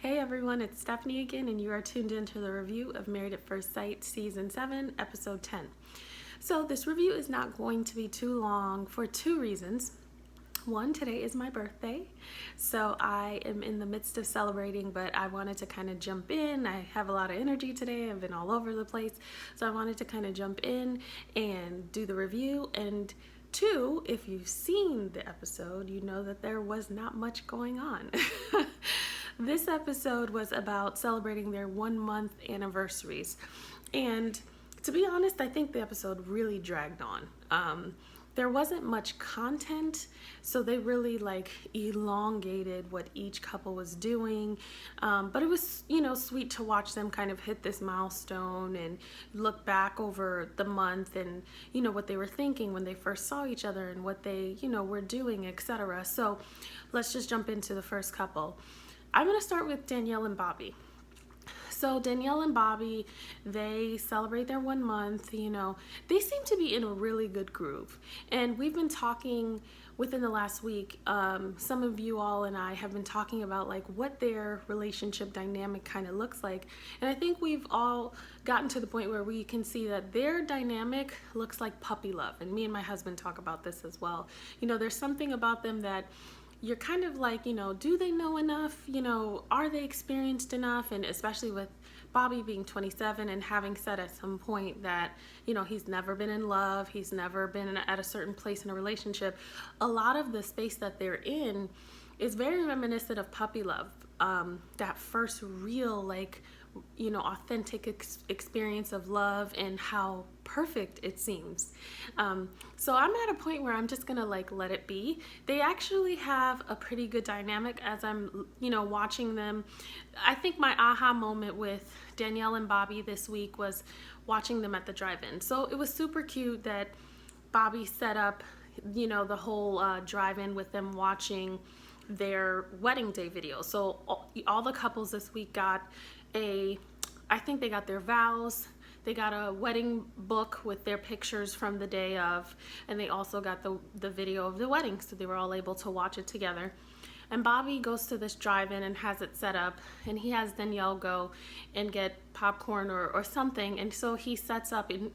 Hey everyone, it's Stephanie again, and you are tuned into the review of Married at First Sight Season 7, Episode 10. So this review is not going to be too long for two reasons. One, today is my birthday, so I am in the midst of celebrating, but I wanted to kind of jump in. I have a lot of energy today. I've been all over the place, so I wanted to kind of jump in and do the review. And two, if you've seen the episode, you know that there was not much going on. This episode was about celebrating their 1 month anniversaries. And to be honest, I think the episode really dragged on. There wasn't much content, so they really elongated what each couple was doing. But it was, sweet to watch them kind of hit this milestone and look back over the month and, what they were thinking when they first saw each other and what they, were doing, etc. So let's just jump into the first couple. I'm going to start with Danielle and Bobby. So Danielle and Bobby, they celebrate their 1 month, they seem to be in a really good groove. And we've been talking within the last week, some of you all and I have been talking about what their relationship dynamic kind of looks like. And I think we've all gotten to the point where we can see that their dynamic looks like puppy love. And me and my husband talk about this as well. There's something about them that you're kind of do they know enough? Are they experienced enough? And especially with Bobby being 27 and having said at some point that, he's never been in love, he's never been at a certain place in a relationship. A lot of the space that they're in is very reminiscent of puppy love. That first real, authentic experience of love and how perfect it seems. So I'm at a point where I'm just gonna let it be. They actually have a pretty good dynamic as I'm, watching them. I think my aha moment with Danielle and Bobby this week was watching them at the drive-in. So it was super cute that Bobby set up, the whole drive-in with them watching their wedding day video. So all the couples this week got I think they got their vows, they got a wedding book with their pictures from the day of, and they also got the video of the wedding, so they were all able to watch it together. And Bobby goes to this drive-in and has it set up, and he has Danielle go and get popcorn or something, and so he sets up in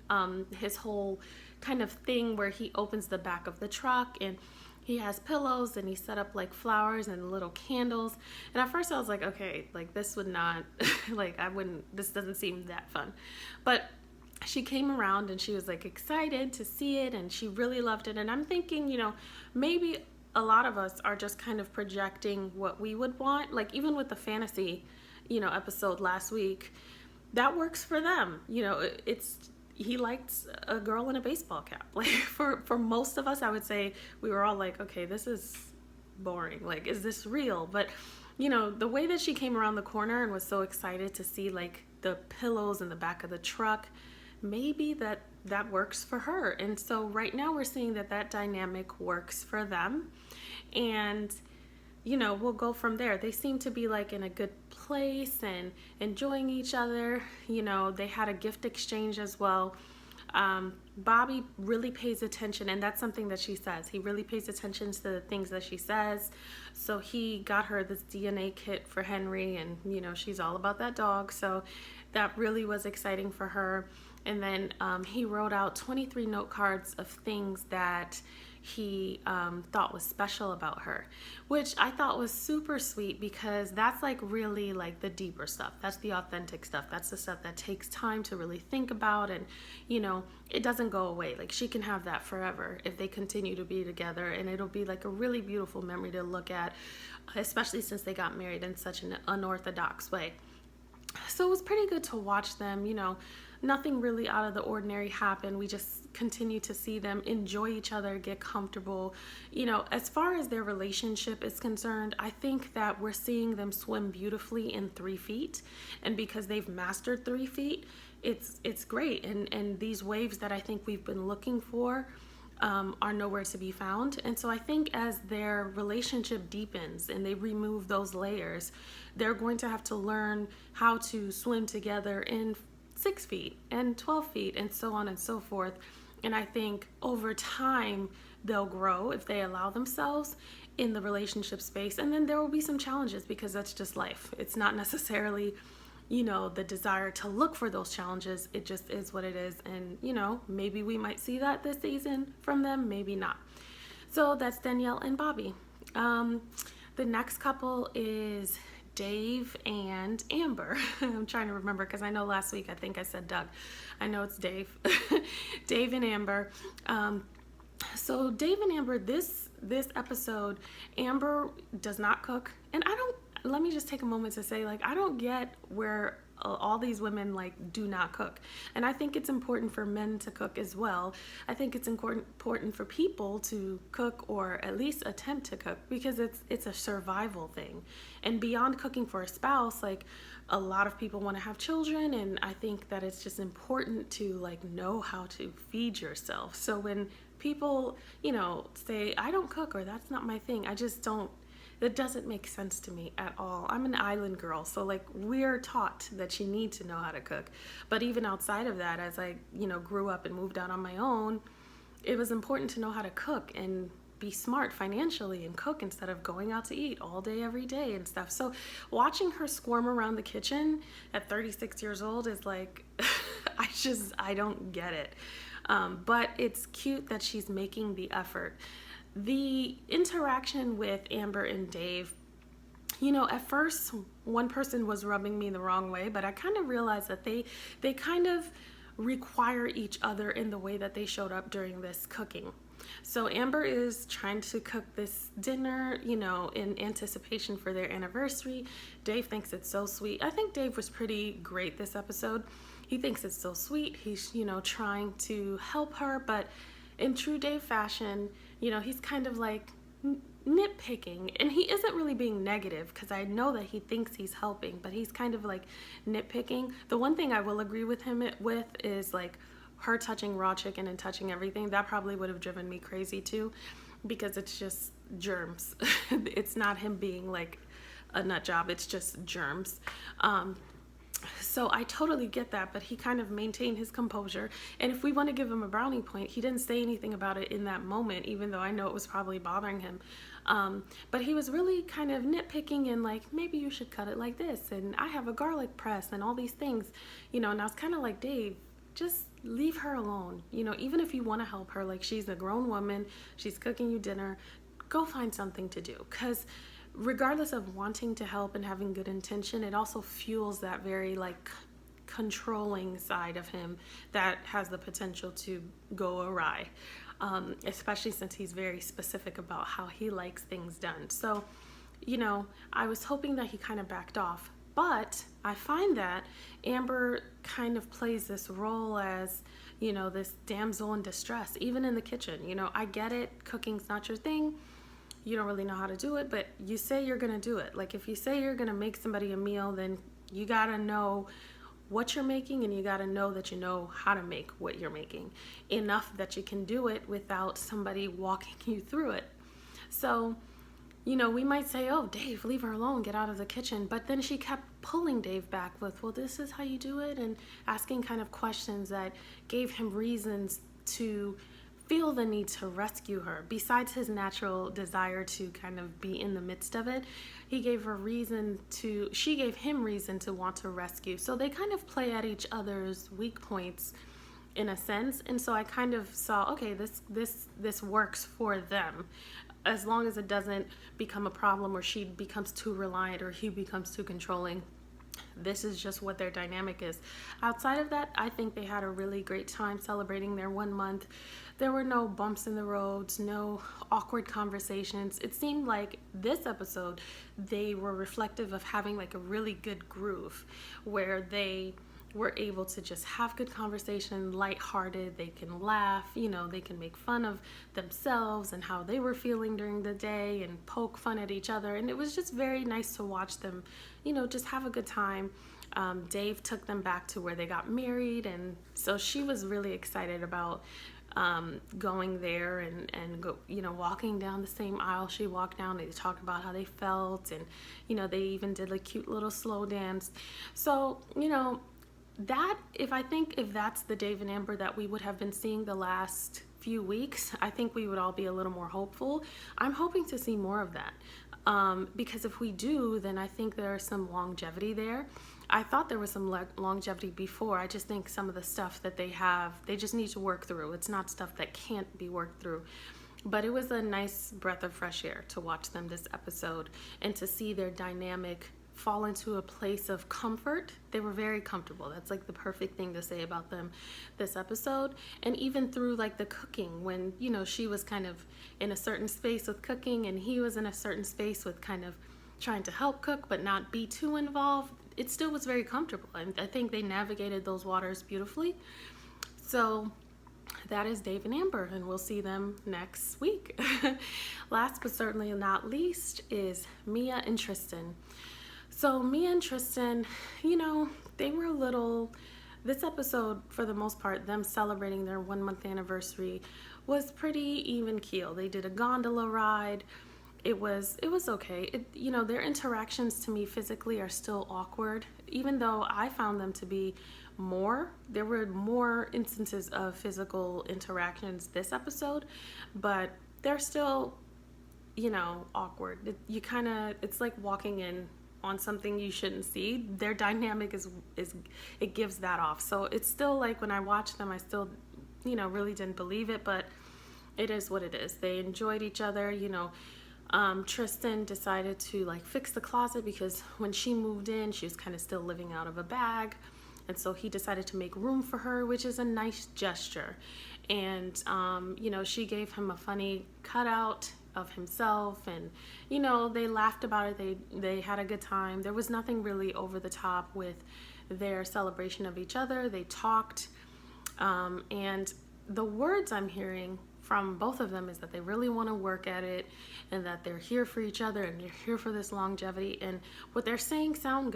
his whole kind of thing where he opens the back of the truck and he has pillows and he set up flowers and little candles. And at first I was like, okay, this would not, this doesn't seem that fun. But she came around and she was excited to see it and she really loved it. And I'm thinking, maybe a lot of us are just kind of projecting what we would want. Even with the fantasy, episode last week, that works for them. He liked a girl in a baseball cap. For most of us, I would say we were all okay, this is boring. Is this real? But, the way that she came around the corner and was so excited to see the pillows in the back of the truck, maybe that works for her. And so right now we're seeing that dynamic works for them. And we'll go from there. They seem to be in a good place and enjoying each other. They had a gift exchange as well. Bobby really pays attention, and that's something that she says. He really pays attention to the things that she says. So he got her this DNA kit for Henry, and she's all about that dog. So that really was exciting for her. And then he wrote out 23 note cards of things that he thought was special about her, which I thought was super sweet because that's really the deeper stuff. That's the authentic stuff. That's the stuff that takes time to really think about, and it doesn't go away. She can have that forever if they continue to be together, and it'll be a really beautiful memory to look at, especially since they got married in such an unorthodox way. So it was pretty good to watch them. Nothing really out of the ordinary happened. We just continue to see them enjoy each other, get comfortable. As far as their relationship is concerned, I think that we're seeing them swim beautifully in 3 feet. And because they've mastered 3 feet, it's great. And these waves that I think we've been looking for are nowhere to be found. And so I think as their relationship deepens and they remove those layers, they're going to have to learn how to swim together in 6 feet and 12 feet and so on and so forth. And I think over time they'll grow if they allow themselves in the relationship space. And then there will be some challenges because that's just life. It's not necessarily, the desire to look for those challenges. It just is what it is. And, maybe we might see that this season from them, maybe not. So that's Danielle and Bobby. The next couple is Dave and Amber. I'm trying to remember because I know last week I think I said Doug. I know it's Dave. Dave and Amber. So Dave and Amber, this episode, Amber does not cook. And let me just take a moment to say, I don't get where all these women do not cook. And I think it's important for men to cook as well. I think it's important for people to cook, or at least attempt to cook, because it's a survival thing. And beyond cooking for a spouse, a lot of people want to have children, and I think that it's just important to know how to feed yourself. So when people, say I don't cook, or that's not my thing, I just don't. That doesn't make sense to me at all. I'm an island girl, so we're taught that you need to know how to cook. But even outside of that, as I, grew up and moved out on my own, it was important to know how to cook and be smart financially and cook instead of going out to eat all day, every day and stuff. So watching her squirm around the kitchen at 36 years old is I don't get it. But it's cute that she's making the effort. The interaction with Amber and Dave, at first one person was rubbing me the wrong way, but I kind of realized that they kind of require each other in the way that they showed up during this cooking. So Amber is trying to cook this dinner, in anticipation for their anniversary. Dave thinks it's so sweet. I think Dave was pretty great this episode. He thinks it's so sweet. He's, trying to help her, but in true Dave fashion, he's kind of nitpicking, and he isn't really being negative, because I know that he thinks he's helping, but he's kind of nitpicking. The one thing I will agree with him with is her touching raw chicken and touching everything. That probably would have driven me crazy too, because it's just germs. It's not him being a nut job, it's just germs. So I totally get that, but he kind of maintained his composure. And if we want to give him a brownie point, he didn't say anything about it in that moment, even though I know it was probably bothering him. But he was really kind of nitpicking and maybe you should cut it like this, and I have a garlic press and all these things, and I was kind of Dave, just leave her alone. Even if you want to help her, she's a grown woman, she's cooking you dinner, go find something to do. Because regardless of wanting to help and having good intention, it also fuels that very controlling side of him that has the potential to go awry, especially since he's very specific about how he likes things done. So, I was hoping that he kind of backed off, but I find that Amber kind of plays this role as, this damsel in distress, even in the kitchen. I get it, cooking's not your thing. You don't really know how to do it, but you say you're going to do it. If you say you're going to make somebody a meal, then you got to know what you're making, and you got to know that you know how to make what you're making enough that you can do it without somebody walking you through it. So, we might say, oh, Dave, leave her alone, get out of the kitchen. But then she kept pulling Dave back with, well, this is how you do it, and asking kind of questions that gave him reasons to feel the need to rescue her. Besides his natural desire to kind of be in the midst of it, she gave him reason to want to rescue. So they kind of play at each other's weak points in a sense. And so I kind of saw, okay, this works for them, as long as it doesn't become a problem where she becomes too reliant or he becomes too controlling. This is just what their dynamic is. Outside of that, I think they had a really great time celebrating their 1 month. There were no bumps in the roads, no awkward conversations. It seemed like this episode, they were reflective of having a really good groove, where they were able to just have good conversation, lighthearted. They can laugh, they can make fun of themselves and how they were feeling during the day and poke fun at each other. And it was just very nice to watch them, just have a good time. Dave took them back to where they got married, and so she was really excited about going there and go, walking down the same aisle she walked down. They talked about how they felt, and they even did a cute little slow dance. So that if that's the Dave and Amber that we would have been seeing the last few weeks, I think we would all be a little more hopeful. I'm hoping to see more of that. Because if we do, then I think there's some longevity there. I thought there was some longevity before. I just think some of the stuff that they have, they just need to work through. It's not stuff that can't be worked through. But it was a nice breath of fresh air to watch them this episode and to see their dynamic fall into a place of comfort. They were very comfortable. That's like the perfect thing to say about them this episode. And even through like the cooking, when, you know, she was kind of in a certain space with cooking and he was in a certain space with kind of trying to help cook but not be too involved, it still was very comfortable. And I think they navigated those waters beautifully. So that is Dave and Amber, and we'll see them next week. Last but certainly not least is Mia and Tristan. So Mia and Tristan, you know, they were a little, this episode, for the most part, them celebrating their 1 month anniversary was pretty even keel. They did a gondola ride. It was okay. You know, their interactions to me physically are still awkward, even though I found them to be there were more instances of physical interactions this episode, but they're still, you know, awkward. It's like walking in on something you shouldn't see. Their dynamic is it gives that off. So it's still like when I watch them, I still, you know, really didn't believe it, but it is what it is. They enjoyed each other, you know. Tristan decided to like fix the closet because when she moved in, she was kind of still living out of a bag. And so he decided to make room for her, which is a nice gesture. And, you know, she gave him a funny cutout of himself, and, you know, they laughed about it. They had a good time. There was nothing really over the top with their celebration of each other. They talked. And the words I'm hearing from both of them is that they really want to work at it and that they're here for each other and they're here for this longevity. And what they're saying sounds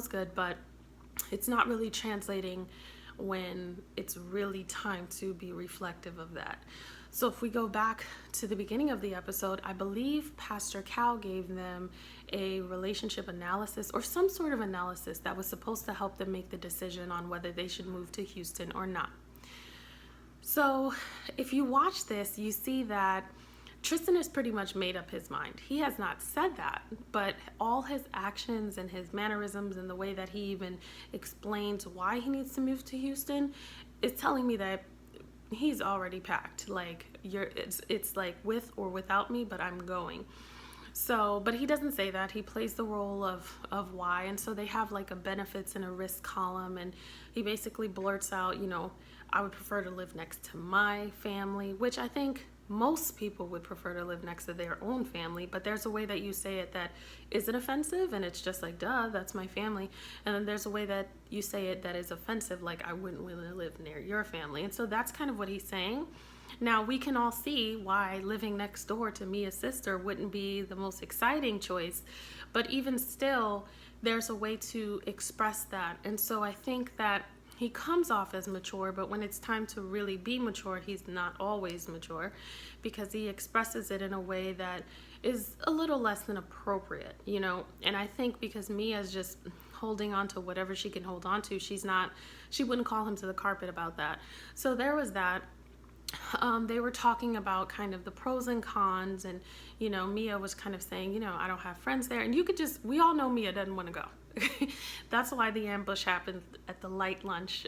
good, but it's not really translating when it's really time to be reflective of that. So if we go back to the beginning of the episode, I believe Pastor Cal gave them a relationship analysis or some sort of analysis that was supposed to help them make the decision on whether they should move to Houston or not. So if you watch this, you see that Tristan has pretty much made up his mind. He has not said that, but all his actions and his mannerisms and the way that he even explains why he needs to move to Houston is telling me that he's already packed. Like it's like with or without me, but I'm going. So, but he doesn't say that. He plays the role of why. And so they have like a benefits and a risk column, and he basically blurts out, you know, I would prefer to live next to my family, which I think most people would prefer to live next to their own family, but there's a way that you say it that isn't offensive, and it's just like, duh, that's my family. And then there's a way that you say it that is offensive, like I wouldn't really live near your family. And so that's kind of what he's saying. Now we can all see why living next door to Mia's sister wouldn't be the most exciting choice, but even still, there's a way to express that. And so I think that he comes off as mature, but when it's time to really be mature, he's not always mature because he expresses it in a way that is a little less than appropriate, you know? And I think because Mia's just holding on to whatever she can hold on to, she wouldn't call him to the carpet about that. So there was that. They were talking about kind of the pros and cons, and, you know, Mia was kind of saying, you know, I don't have friends there. And we all know Mia doesn't want to go. That's why the ambush happened at the light lunch.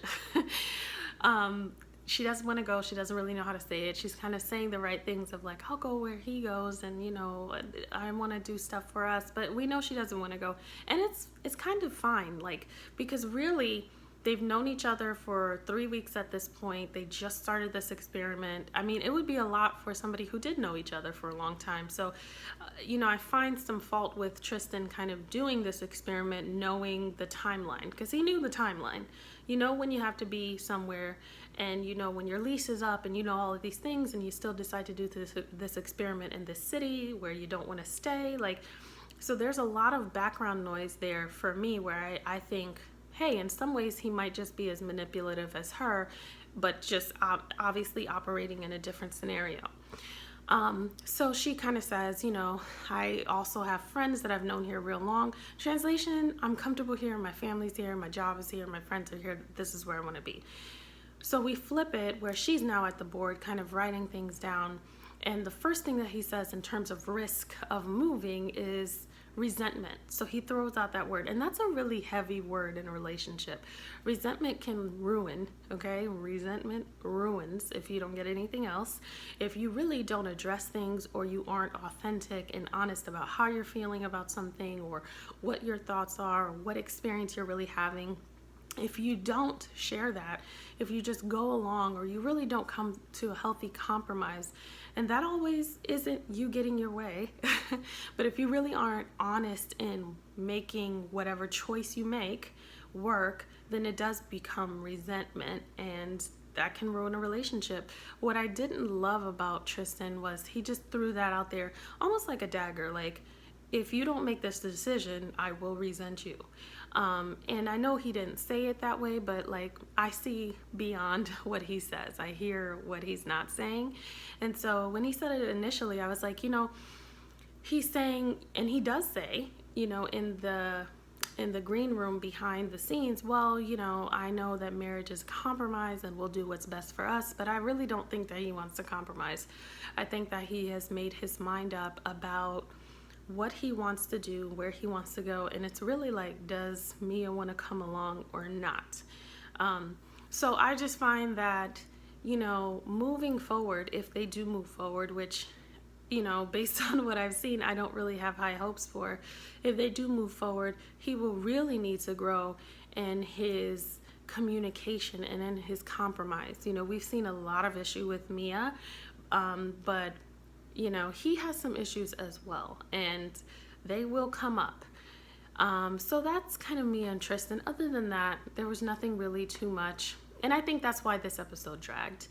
She doesn't want to go. She doesn't really know how to say it. She's kind of saying the right things of like, I'll go where he goes, and, you know, I want to do stuff for us. But we know she doesn't want to go. And it's kind of fine, like, because really they've known each other for 3 weeks at this point. They just started this experiment. I mean, it would be a lot for somebody who did know each other for a long time. So, you know, I find some fault with Tristan kind of doing this experiment, knowing the timeline, because he knew the timeline. You know when you have to be somewhere, and you know when your lease is up, and you know all of these things, and you still decide to do this experiment in this city where you don't want to stay. Like, so there's a lot of background noise there for me where I think, hey, in some ways he might just be as manipulative as her, but just obviously operating in a different scenario. So she kind of says, you know, I also have friends that I've known here real long. Translation, I'm comfortable here, my family's here, my job is here, my friends are here, this is where I want to be. So we flip it where she's now at the board kind of writing things down. And the first thing that he says in terms of risk of moving is resentment. So he throws out that word. And that's a really heavy word in a relationship. Resentment can ruin, okay? Resentment ruins if you don't get anything else. If you really don't address things, or you aren't authentic and honest about how you're feeling about something, or what your thoughts are, or what experience you're really having. If you don't share that, if you just go along, or you really don't come to a healthy compromise, and that always isn't you getting your way, but if you really aren't honest in making whatever choice you make work, then it does become resentment, and that can ruin a relationship. What I didn't love about Tristan was he just threw that out there almost like a dagger, like, if you don't make this decision, I will resent you. And I know he didn't say it that way, but like, I see beyond what he says. I hear what he's not saying. And so when he said it initially, I was like, he's saying, and he does say, in the green room behind the scenes, well, I know that marriage is a compromise and we'll do what's best for us, but I really don't think that he wants to compromise. I think that he has made his mind up about what he wants to do, where he wants to go, and it's really like, does Mia want to come along or not? So I just find that, moving forward, if they do move forward, which, based on what I've seen, I don't really have high hopes for. If they do move forward, he will really need to grow in his communication and in his compromise. We've seen a lot of issue with Mia, but he has some issues as well, and they will come up. So that's kind of Mia and Tristan. Other than that, there was nothing really too much. And I think that's why this episode dragged.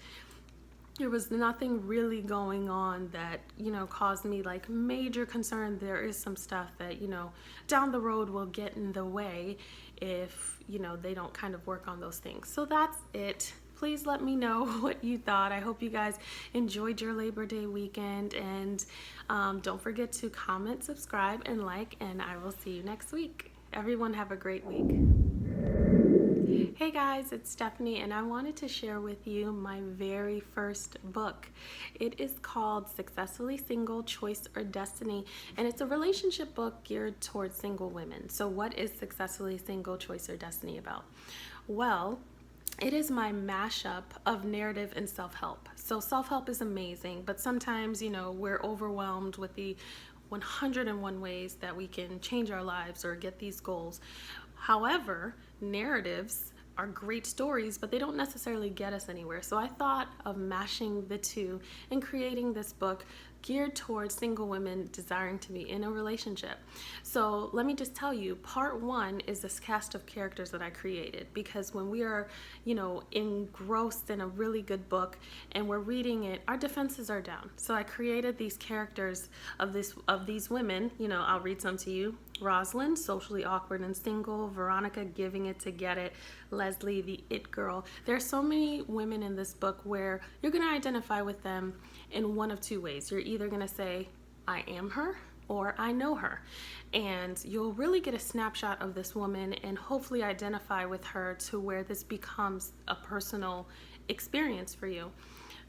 There was nothing really going on that, caused me like major concern. There is some stuff that, down the road will get in the way if, they don't kind of work on those things. So that's it. Please let me know what you thought. I hope you guys enjoyed your Labor Day weekend, and don't forget to comment, subscribe, and like, and I will see you next week. Everyone have a great week. Hey guys, it's Stephanie, and I wanted to share with you my very first book. It is called Successfully Single, Choice or Destiny, and it's a relationship book geared towards single women. So what is Successfully Single, Choice or Destiny about? Well, it is my mashup of narrative and self-help. So self-help is amazing, but sometimes, we're overwhelmed with the 101 ways that we can change our lives or get these goals. However, narratives are great stories, but they don't necessarily get us anywhere. So I thought of mashing the two and creating this book geared towards single women desiring to be in a relationship. So let me just tell you, part one is this cast of characters that I created, because when we are, engrossed in a really good book and we're reading it, our defenses are down. So I created these characters of these women. I'll read some to you. Rosalind, socially awkward and single. Veronica, giving it to get it. Leslie, the it girl. There are so many women in this book where you're going to identify with them in one of two ways. You're either going to say, I am her, or I know her. And you'll really get a snapshot of this woman and hopefully identify with her to where this becomes a personal experience for you.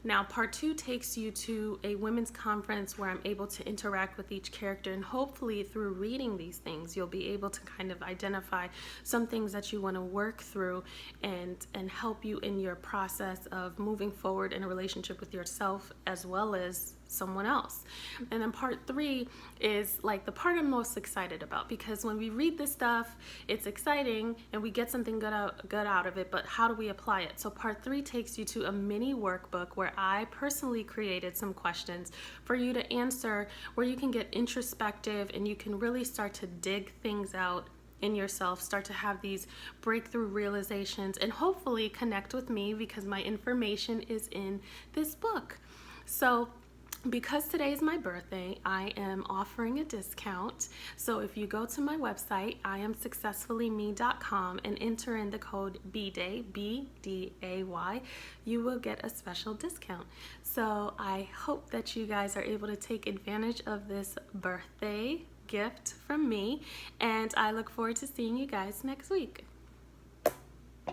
Now, part two takes you to a women's conference where I'm able to interact with each character, and hopefully through reading these things, you'll be able to kind of identify some things that you want to work through and help you in your process of moving forward in a relationship with yourself as well as someone else. And then part three is like the part I'm most excited about, because when we read this stuff, it's exciting and we get something good out of it, but how do we apply it? So part three takes you to a mini workbook where I personally created some questions for you to answer, where you can get introspective and you can really start to dig things out in yourself, start to have these breakthrough realizations, and hopefully connect with me, because my information is in this book. So because today is my birthday, I am offering a discount. So if you go to my website, iamsuccessfullyme.com, and enter in the code BDAY, B-D-A-Y, you will get a special discount. So I hope that you guys are able to take advantage of this birthday gift from me, and I look forward to seeing you guys next week.